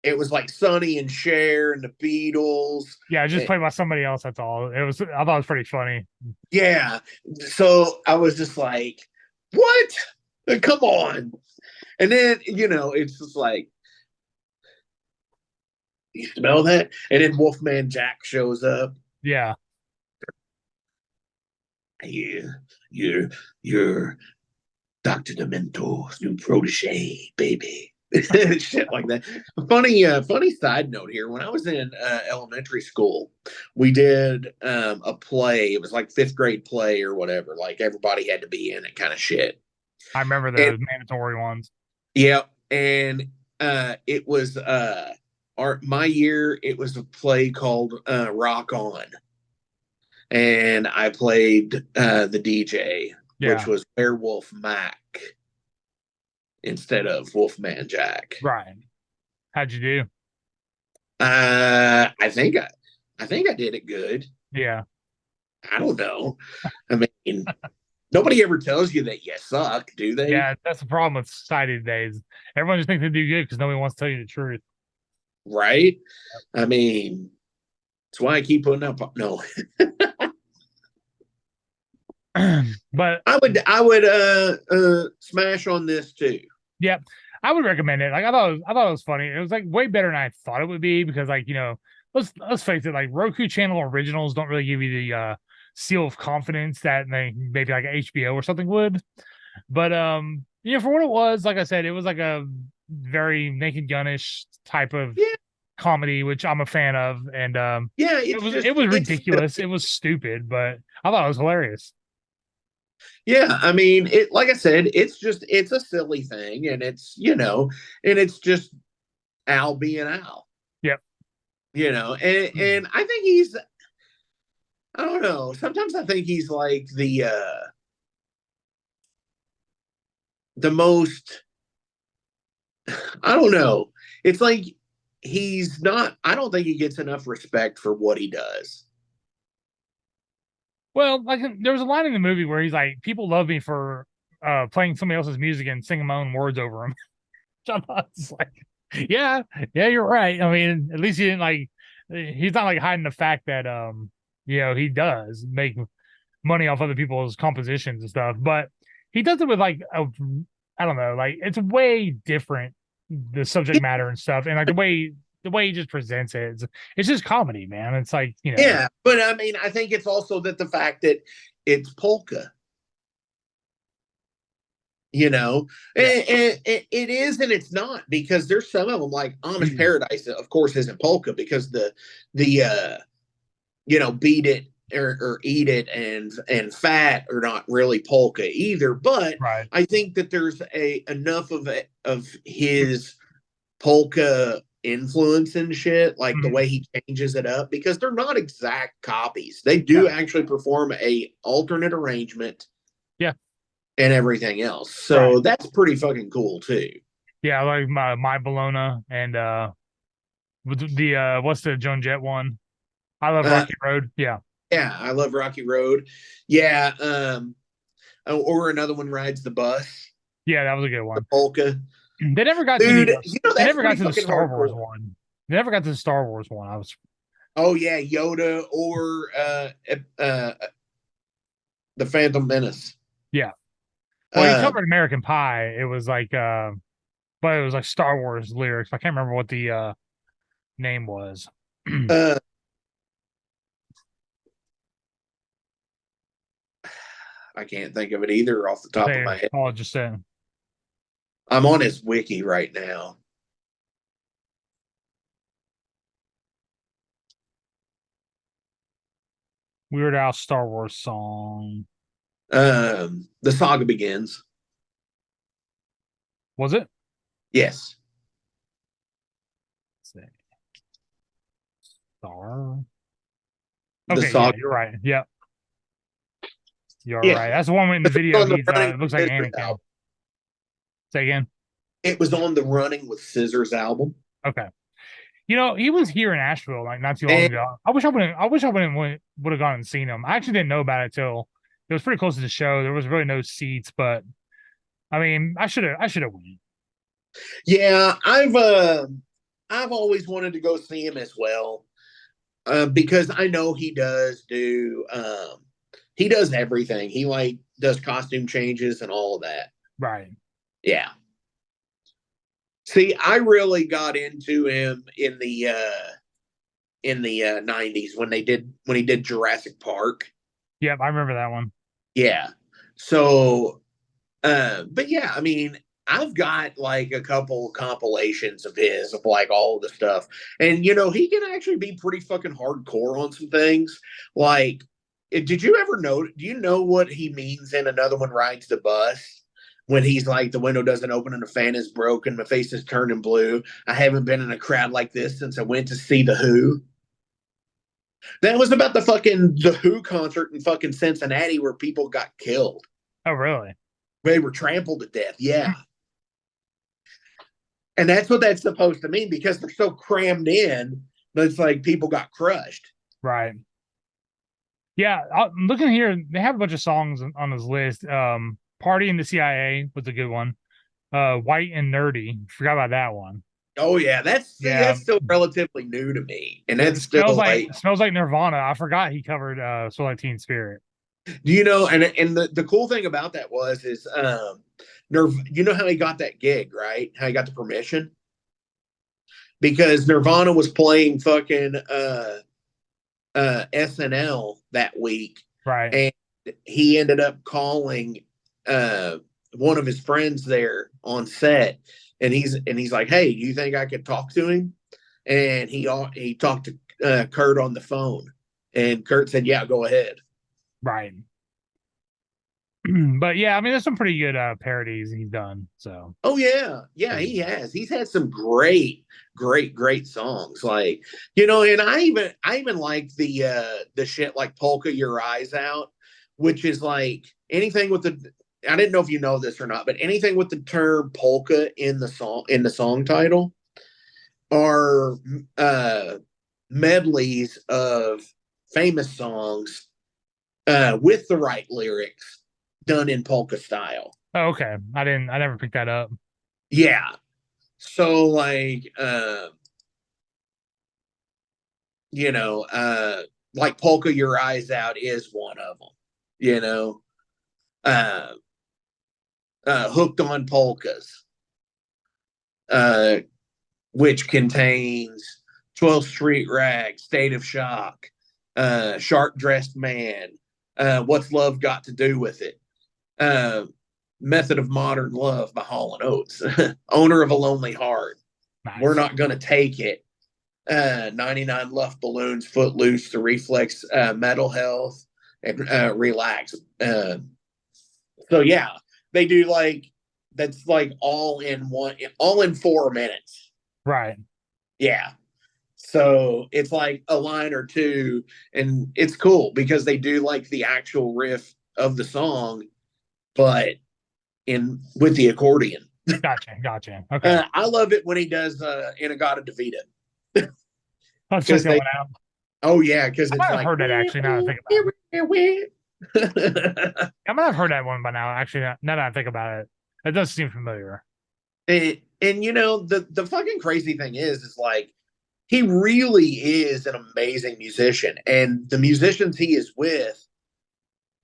it was like Sonny and Cher and the Beatles. Yeah, just played by somebody else, that's all. I thought it was pretty funny. Yeah. So I was just like, what? Come on. And then, it's just like, you smell that? And then Wolfman Jack shows up. Yeah. You're Dr. Dementor's new protege, baby. Shit like that. Funny side note here. When I was in elementary school, we did a play. It was like 5th grade play or whatever. Like everybody had to be in it kind of shit. I remember those mandatory ones. Yeah. And it was my year, it was a play called Rock On. And I played the DJ, which was Werewolf Mac instead of Wolfman Jack. Right. How'd you do? I think I did it good. Yeah. I don't know. I mean, nobody ever tells you that you suck, do they? Yeah, that's the problem with society days. Everyone just thinks they do good because nobody wants to tell you the truth. Right? I mean, that's why I keep putting up. No, But I would smash on this too. yeah, I would recommend it. Like I thought it was funny. It was like way better than I thought it would be because like, let's face it, like Roku channel originals don't really give you the seal of confidence that maybe like HBO or something would. But for what it was, like I said, it was like a very Naked Gun-ish type of comedy, which I'm a fan of. And it was ridiculous. It was stupid, but I thought it was hilarious. Yeah, I mean, it like I said, it's a silly thing, and it's just Al being Al. Yep. And I think I don't know. Sometimes I think he's like the most, I don't know. It's like he's not, I don't think he gets enough respect for what he does. Well, like there was a line in the movie where he's like, "People love me for playing somebody else's music and singing my own words over them." I was like, yeah, you're right. I mean, at least he didn't like. He's not like hiding the fact that he does make money off other people's compositions and stuff, but he does it with like I don't know, like it's way different, the subject matter and stuff, and like the way he just presents it, it's just comedy, man. It's like, Yeah, but I mean, I think it's also that the fact that it's polka, and it is and it's not, because there's some of them like Amish Paradise, of course, isn't polka because the beat it or eat it and fat are not really polka either. But right. I think that there's enough of his polka influence and shit, like the way he changes it up, because they're not exact copies. They do actually perform a alternate arrangement, and everything else. So that's pretty fucking cool too. Yeah, like my Bologna and the what's the Joan Jett one? I Love Rocky Road. Yeah, I love Rocky Road. Yeah, or another one, Rides the Bus. Yeah, that was a good one. The polka. They never got Dude, to they never got to the Star hardcore. Wars one. They never got to the Star Wars one. I was. Oh yeah, Yoda or the Phantom Menace. Yeah. Well, he covered American Pie. It was like, but it was like Star Wars lyrics. I can't remember what the name was. I can't think of it either off the top of my head. Oh, just saying. I'm on his wiki right now. Weird Al Star Wars song. The Saga Begins. Was it? Yes. Let's see. Star. Okay, yeah, you're right. Yep. You're right. That's the one in the video. It looks like Anakin. Say again. It was on the Running with Scissors album. Okay. He was here in Asheville like not too long ago. I wish I would have gone and seen him. I actually didn't know about it till it was pretty close to the show. There was really no seats, but I mean, I should have went. Yeah, I've always wanted to go see him as well, because I know he does everything. He like does costume changes and all of that. Right. Yeah. See, I really got into him in the 90s when he did Jurassic Park. Yep, I remember that one. Yeah. So, but yeah, I mean, I've got like a couple compilations of his of like all the stuff, and he can actually be pretty fucking hardcore on some things. Like, did you ever know? Do you know what he means in Another One Rides the Bus? When he's like, the window doesn't open and the fan is broken, my face is turning blue. I haven't been in a crowd like this since I went to see The Who. That was about the Who concert in fucking Cincinnati where people got killed. Oh, really? They were trampled to death. Yeah. And that's what that's supposed to mean, because they're so crammed in, but it's like people got crushed. Right. Yeah, I'm looking here. They have a bunch of songs on this list. Party in the CIA was a good one. White and Nerdy. Forgot about that one. Oh yeah, that's still relatively new to me, and that's still smells like Nirvana. I forgot he covered Soul Like Teen Spirit. Do you know? And the cool thing about that is you know how he got that gig, right? How he got the permission? Because Nirvana was playing fucking SNL that week, right? And he ended up calling one of his friends there on set, and he's like, "Hey, do you think I could talk to him?" And he talked to Kurt on the phone, and Kurt said, "Yeah, go ahead." Right. But yeah, I mean, there's some pretty good parodies he's done. So. Oh yeah, he has. He's had some great songs, like, you know. And I even like the shit like "Polka Your Eyes Out," which is like anything with the. I didn't know if you know this or not, but anything with the term polka in the song title are medleys of famous songs with the right lyrics done in polka style. Oh, okay. I never picked that up. Yeah. So like you know, like "Polka Your Eyes Out" is one of them, you know. Hooked on Polkas, which contains 12th Street Rag, State of Shock, Shark Dressed Man, What's Love Got to Do with It, Method of Modern Love by Hall & Oates, Owner of a Lonely Heart, Nice. We're Not Gonna Take It, 99 Luft Balloons, Footloose, The Reflex, Mental Health, and Relax. So yeah, they do like, that's like all in 4 minutes. Right. Yeah. So it's like a line or two, and it's cool because they do like the actual riff of the song, but with the accordion. Gotcha. Okay. I love it when he does Inagata Devita. Let's check that one out. Oh yeah, because I it's might have like, heard that actually. Now that I think about it. I might have heard that one by now. Actually, now that I think about it, it does seem familiar. And you know, the fucking crazy thing is like, he really is an amazing musician, and the musicians he is with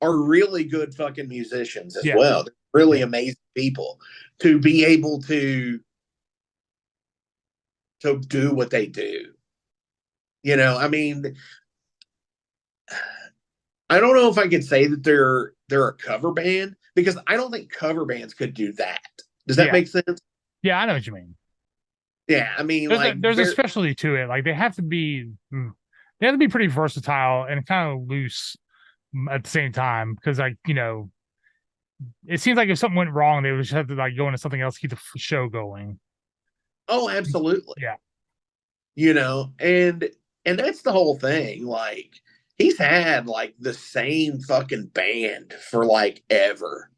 are really good fucking musicians as well. They're really amazing people to be able to do what they do. You know, I mean, I don't know if I could say that they're a cover band, because I don't think cover bands could do that. Does that make sense? Yeah, I know what you mean. Yeah, I mean, there's a specialty to it. Like they have to be pretty versatile and kind of loose at the same time, because like, you know, it seems like if something went wrong, they would just have to like go into something else to keep the show going. Oh, absolutely. Yeah. You know, and that's the whole thing. Like, he's had like the same fucking band for like ever.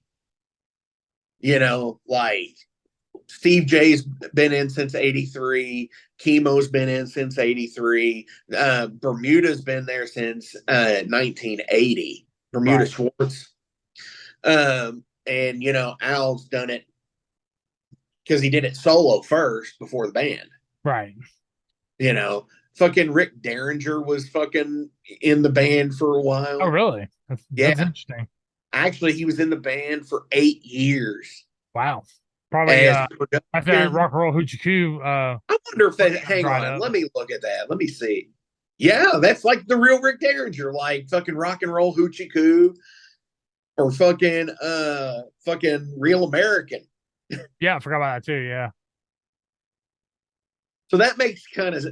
You know, like Steve J's been in since 83. Chemo's been in since 83. Bermuda's been there since 1980. Bermuda Schwartz. And, you know, Al's done it because he did it solo first before the band. Right. You know, fucking Rick Derringer was fucking in the band for a while. Oh, really? That's interesting. Actually, he was in the band for 8 years. Wow. Probably after that Rock and Roll Hoochie Coo. I wonder if that. Hang on, let me look at that. Let me see. Yeah, that's like the real Rick Derringer, like fucking Rock and Roll Hoochie Coo, or fucking Real American. Yeah, I forgot about that too. Yeah. So that makes kind of,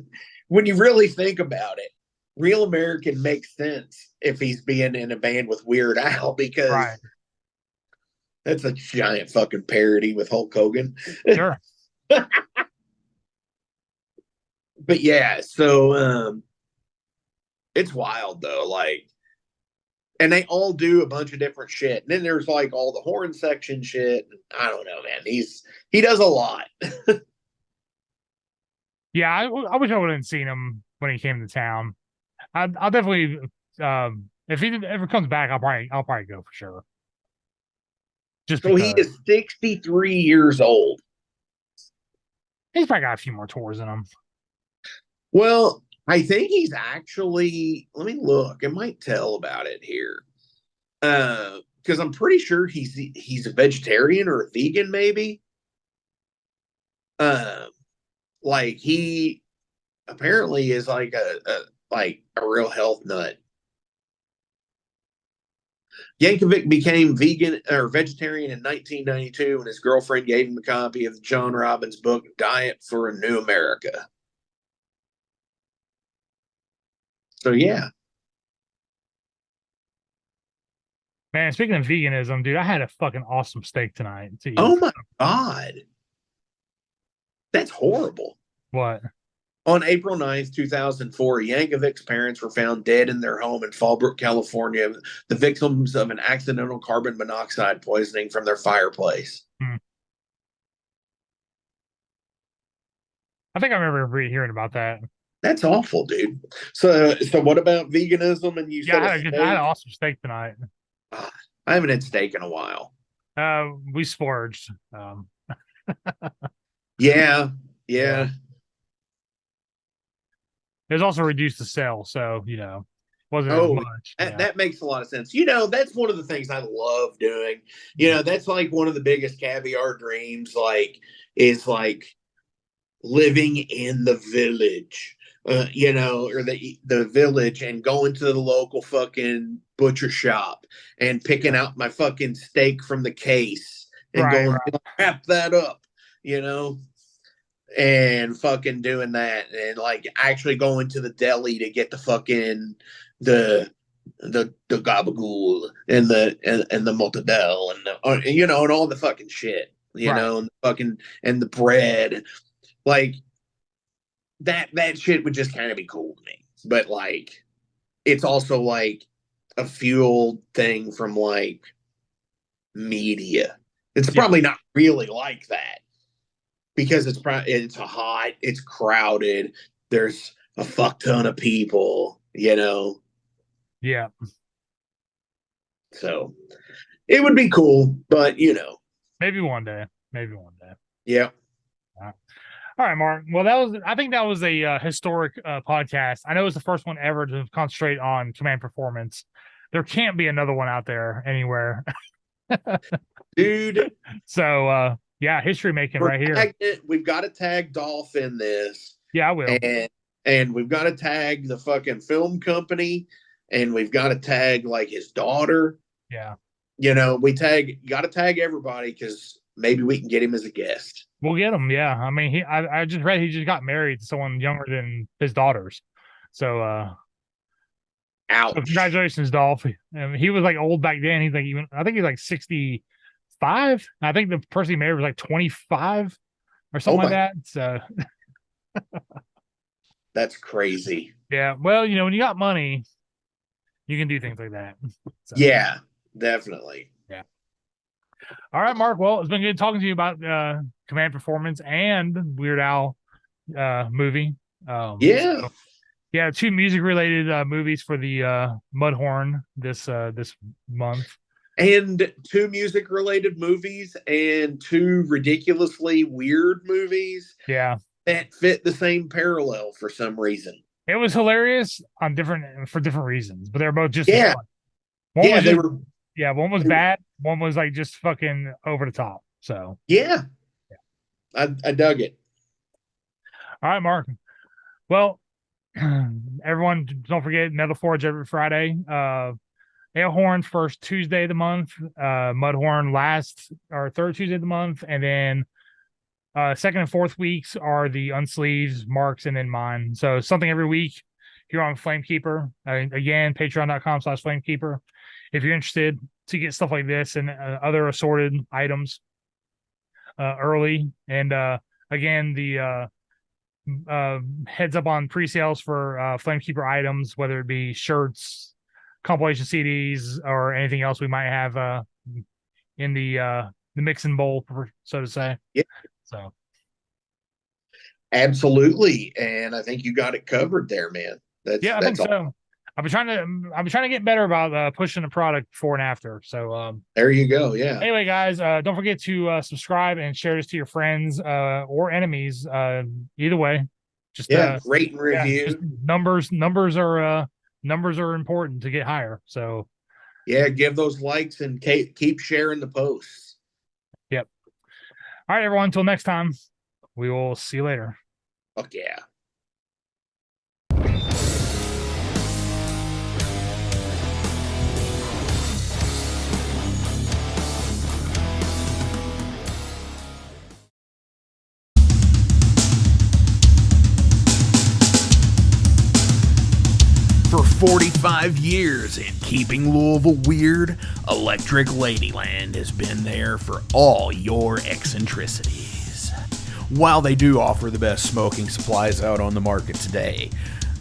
when you really think about it, Real American makes sense if he's being in a band with Weird Al, because that's a giant fucking parody with Hulk Hogan. Sure. But yeah, so it's wild though, like, and they all do a bunch of different shit. And then there's like all the horn section shit. I don't know, man. He does a lot. Yeah, I wish I would have seen him when he came to town. I'll definitely, if he ever comes back, I'll probably go for sure. Just So he because is 63 years old. he's probably got a few more tours in him. Well, I think he's actually, let me look. It might tell about it here. Because I'm pretty sure he's a vegetarian or a vegan, maybe. Like he apparently is like a real health nut. Yankovic became vegan or vegetarian in 1992 when his girlfriend gave him a copy of John Robbins' book Diet for a New America. So yeah. Man, speaking of veganism, dude, I had a fucking awesome steak tonight to eat. Oh my God. That's horrible. What? On April 9th, 2004, Yankovic's parents were found dead in their home in Fallbrook, California, the victims of an accidental carbon monoxide poisoning from their fireplace. I think I remember hearing about that. That's awful, dude. So what about veganism? And you Yeah, said I had an awesome steak tonight. I haven't had steak in a while. We splurged. Yeah. It was also reduced to sale, so wasn't as much. That makes a lot of sense. That's one of the things I love doing. That's like one of the biggest caviar dreams, is living in the village, or the village, and going to the local fucking butcher shop and picking out my fucking steak from the case and going wrap that up, and fucking doing that, and actually going to the deli to get the fucking the gabagool and the mortadelle and all the fucking shit, and the fucking and the bread, that shit would just kind of be cool to me. But it's also a fueled thing from media. It's probably not really like that, because it's hot, it's crowded, there's a fuck ton of people, Yeah. So it would be cool, but maybe one day. Yeah. All right, Mark. Well, I think that was a historic podcast. I know it was the first one ever to concentrate on command performance. There can't be another one out there anywhere. Dude. So yeah, history making right here. We've got to tag Dolph in this. Yeah, I will. And we've got to tag the fucking film company, and we've got to tag his daughter. Yeah. Got to tag everybody, because maybe we can get him as a guest. We'll get him. Yeah. I mean, I just read he just got married to someone younger than his daughters. So, ouch. So congratulations, Dolph. He was old back then. I think he's 65. I think the person he married was 25 or something like that. So that's crazy. Yeah. Well, when you got money, you can do things like that. So. Yeah, definitely. Yeah. All right, Mark. Well, it's been good talking to you about command performance and Weird Al movie. Yeah. Yeah, 2 music related movies for the Mudhorn this month. And 2 music related movies and 2 ridiculously weird movies. Yeah. That fit the same parallel for some reason. It was hilarious for different reasons, but they're both just fun. One was bad, one was just fucking over the top. So yeah. I dug it. All right, Mark. Well, everyone, don't forget Metal Forge every Friday. ALEHORN first Tuesday of the month. Mudhorn last or third Tuesday of the month, and then second and fourth weeks are the unsleeves, Mark's, and then mine. So something every week here on Flamekeeper. Again, patreon.com/Flamekeeper. If you're interested to get stuff like this and other assorted items early. And again, the heads up on pre-sales for Flamekeeper items, whether it be shirts, compilation CDs, or anything else we might have in the mix and bowl, so to say. Yeah. So Absolutely. And I think you got it covered there, man. I think so. I've been trying to get better about pushing the product before and after. So there you go. Yeah. Anyway, guys, don't forget to subscribe and share this to your friends or enemies. Either way, just rate and review. Numbers are important to get higher. So give those likes and keep sharing the posts. Yep. All right, everyone. Until next time, we will see you later. Fuck yeah. For 45 years and keeping Louisville weird, Electric Ladyland has been there for all your eccentricities. While they do offer the best smoking supplies out on the market today,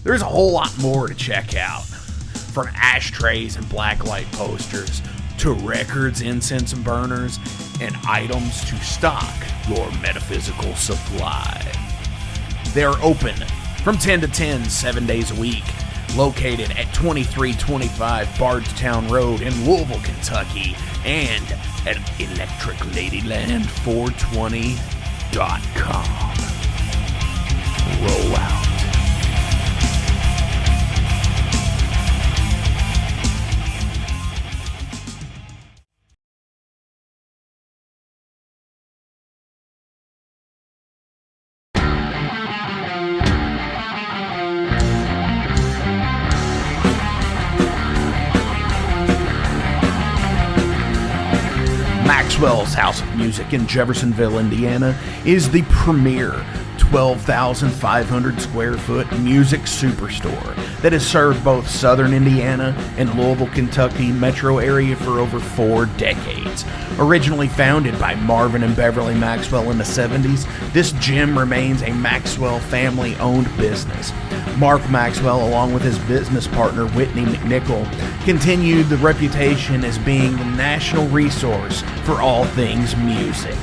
there's a whole lot more to check out. From ashtrays and blacklight posters, to records, incense and burners, and items to stock your metaphysical supply. They're open from 10 to 10, 7 days a week. Located at 2325 Bardstown Road in Louisville, Kentucky, and at electricladyland420.com. Roll out. Maxwell's House of Music in Jeffersonville, Indiana is the premier 12,500 square foot music superstore that has served both southern Indiana and Louisville, Kentucky metro area for over 4 decades. Originally founded by Marvin and Beverly Maxwell in the 70s, this gym remains a Maxwell family-owned business. Mark Maxwell, along with his business partner Whitney McNichol, continued the reputation as being the national resource for all things music.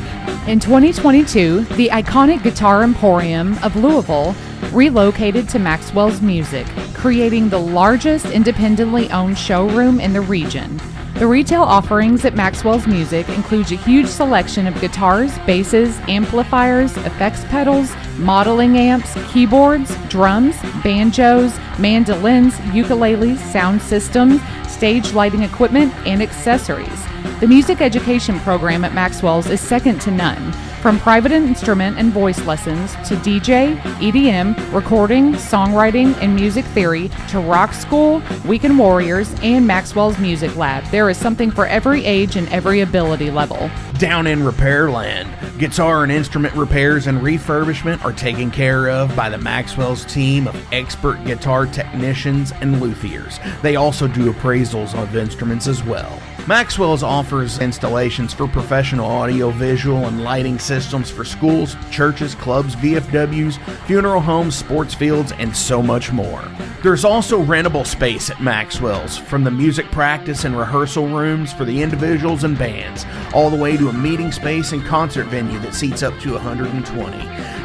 In 2022, the iconic Guitar Emporium of Louisville relocated to Maxwell's Music, creating the largest independently owned showroom in the region. The retail offerings at Maxwell's Music include a huge selection of guitars, basses, amplifiers, effects pedals, modeling amps, keyboards, drums, banjos, mandolins, ukuleles, sound systems, stage lighting equipment, and accessories. The music education program at Maxwell's is second to none. From private instrument and voice lessons to DJ, EDM, recording, songwriting, and music theory to rock school, weekend warriors, and Maxwell's Music Lab, there is something for every age and every ability level. Down in Repairland, guitar and instrument repairs and refurbishment are taken care of by the Maxwell's team of expert guitar technicians and luthiers. They also do appraisals of instruments as well. Maxwell's offers installations for professional audio, visual, and lighting systems for schools, churches, clubs, VFWs, funeral homes, sports fields, and so much more. There's also rentable space at Maxwell's, from the music practice and rehearsal rooms for the individuals and bands, all the way to a meeting space and concert venue that seats up to 120.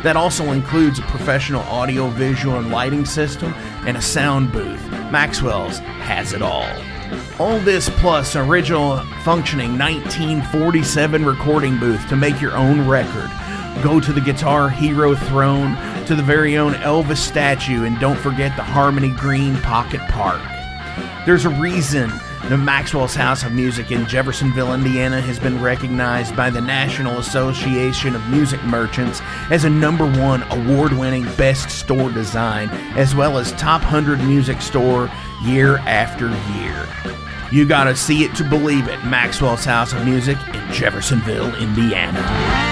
That also includes a professional audio, visual, and lighting system and a sound booth. Maxwell's has it all. All this plus an original functioning 1947 recording booth to make your own record. Go to the Guitar Hero throne, to the very own Elvis statue, and don't forget the Harmony Green Pocket Park. There's a reason the Maxwell's House of Music in Jeffersonville, Indiana has been recognized by the National Association of Music Merchants as a #1 award-winning best store design, as well as top 100 music store year after year. You gotta see it to believe it. Maxwell's House of Music in Jeffersonville, Indiana.